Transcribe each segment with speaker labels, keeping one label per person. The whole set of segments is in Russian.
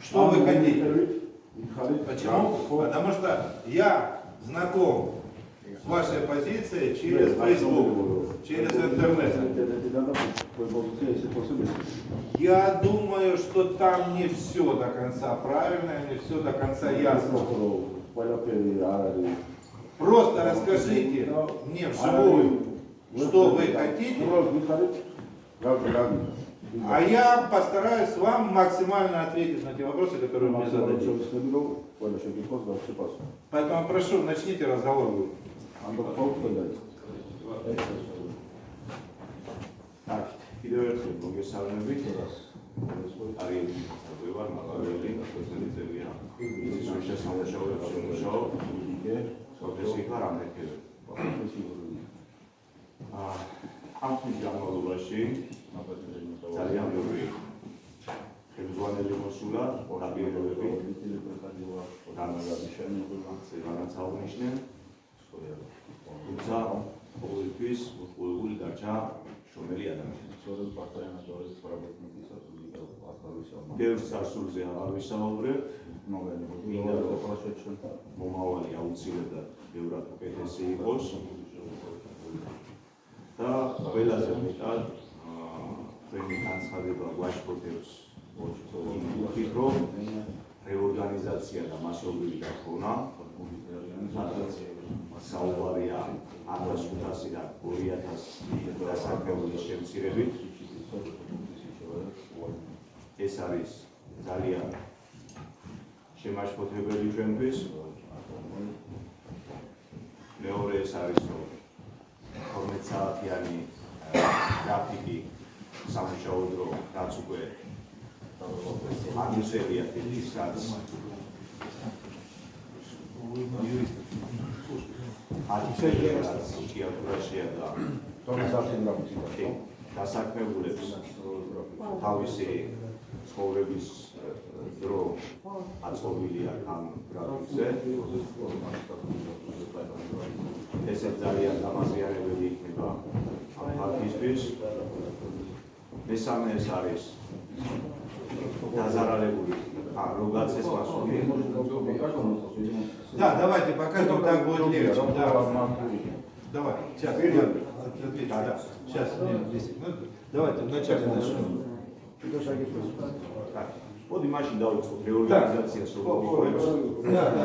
Speaker 1: Что вы хотите? Почему? Потому что я знаком с вашей позицией через Facebook, через интернет. Я думаю, что там не все до конца правильно, не все до конца ясно. Просто расскажите мне вживую, что вы хотите, а я постараюсь вам максимально ответить на те вопросы, которые вы мне зададите. Поэтому прошу, начните разговор.
Speaker 2: კიდევ ერთხელ მოგესალმებით. არის ვარ მაგალითი, სპეციალისტია. ის შეიძლება სამუშაოებს შემუშაო. პროფესიით არ ამერკები. ამ თვის განმავლობაში ძალიან ბევრი ხელმძღვანელი მოსულა, დაპირებები, განაცხადი აღნიშნენ. თუმცა ყოველთვის მოყოლებული დარჩა შრომელი ადამიანი. ბევრ წარსულზე აღარ ვისაუბრებ, მომავალი აუცილებლად ბევრად უკეთესი იყოს და ყველაზე მეტად ჩვენი განცხადება გვაშფოთებს იმით, რომ რეორგანიზაცია და მასობრივი დათხოვნა საუბარია 1500-დან 2000 დასაქმებულის შემცირებით. ეს არის ძალიან შემაშფოთებელი ჩვენთვის. მეორე ეს არის რომ 12 საათიანი გრაფიკი სამუშაო დრო რაც უკვე აღნიშნულია ის რაც დასაქმებულებს თავისი ცხოვრების დრო აწოვილია ამ გრაფიკზე. ესეც ძალიან დამაზიანებელი იქნება ამ ფაქტისთვის. მესამე ეს არის дозаралებული рогацияс пасуხი.
Speaker 1: Да, давайте, пока там так будет легче. Да. Давай, сейчас, да. Сейчас, 10 минут. Давайте вначале начнем.
Speaker 2: Вот и машин давайте реорганизация.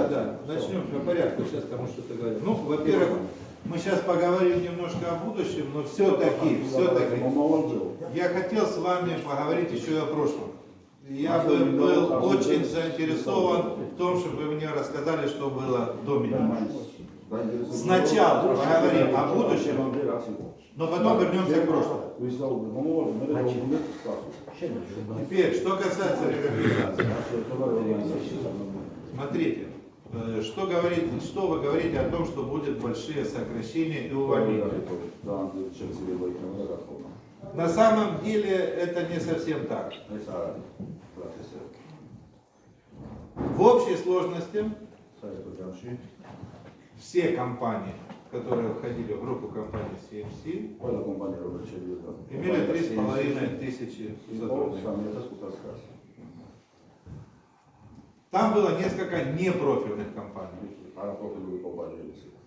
Speaker 1: Да. Начнем по порядку сейчас, потому что ты говоришь. Ну, во-первых, мы сейчас поговорим немножко о будущем, но все-таки я хотел с вами поговорить еще и о прошлом. Я бы был очень заинтересован в том, чтобы вы мне рассказали, что было до меня. Сначала поговорим о будущем, но потом вернемся к прошлому. Теперь, что касается реорганизации. Смотрите, что вы говорите о том, что будут большие сокращения и увольнения. На самом деле это не совсем так. В общей сложности все компании, которые входили в группу компаний CMC, имели 3500 сотрудников. Там было несколько непрофильных компаний.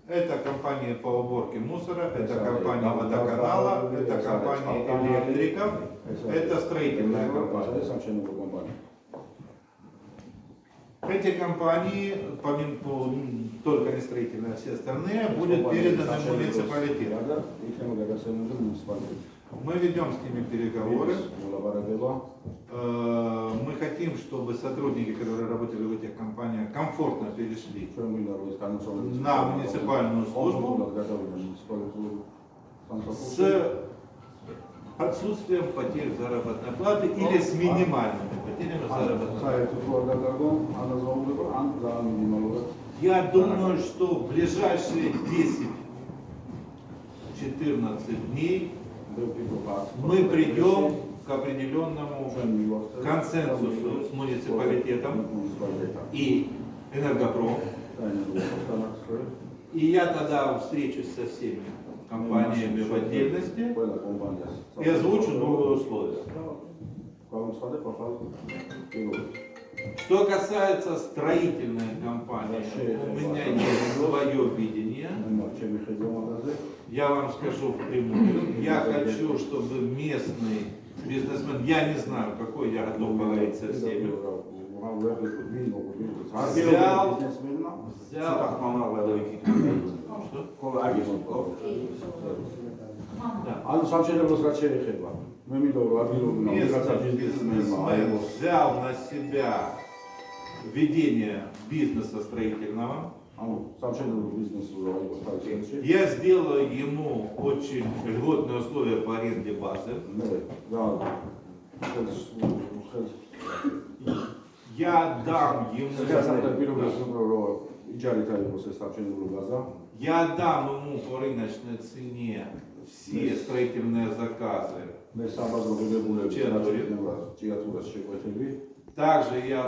Speaker 1: Это компания по уборке мусора, это компания водоканала, это компания электриков, это строительная компания. Эти компании, помимо только не строительные, а все остальные, будут переданы муниципалитету. Мы ведем с ними переговоры. Мы хотим, чтобы сотрудники, которые работали в этих компаниях, комфортно перешли на муниципальную службу с отсутствием потерь заработной платы или с минимальными потерями заработной платы. Я думаю, что в ближайшие 10-14 дней мы придем к определенному консенсусу с муниципалитетом и Энергопром. И я тогда встречусь со всеми компаниями в отдельности и озвучу новые условия. Что касается строительной компании, у меня есть свое видение. Я вам скажу впрямую. Я хочу, чтобы местный бизнесмен, я не знаю какой, я готов поговорить со всеми, взял,
Speaker 3: ანუ სამშენებლოს რაც შეეხება მე მინდა რომ ადგილობრივ ვიღაცა
Speaker 1: местный
Speaker 3: ბიზნესმენმა
Speaker 1: бизнесмен взял на себя ведение бизнеса строительного.
Speaker 3: ანუ სამშენებლო ბიზნესს რო აიღოს თავის ხელში
Speaker 1: Я сделаю ему очень льготные условия по аренде базы.
Speaker 3: მე რა
Speaker 1: Я дам ему,
Speaker 3: ხელსაყრელ პირობებს უფრო რომ იჯარით აიღოს ეს სამშენებლო ბაზა
Speaker 1: я дам ему по рыночной цене все строительные заказы.
Speaker 3: მე საბაზრო ღირებულების რაც იქნება ჭიათურას შეკვეთები
Speaker 1: Также я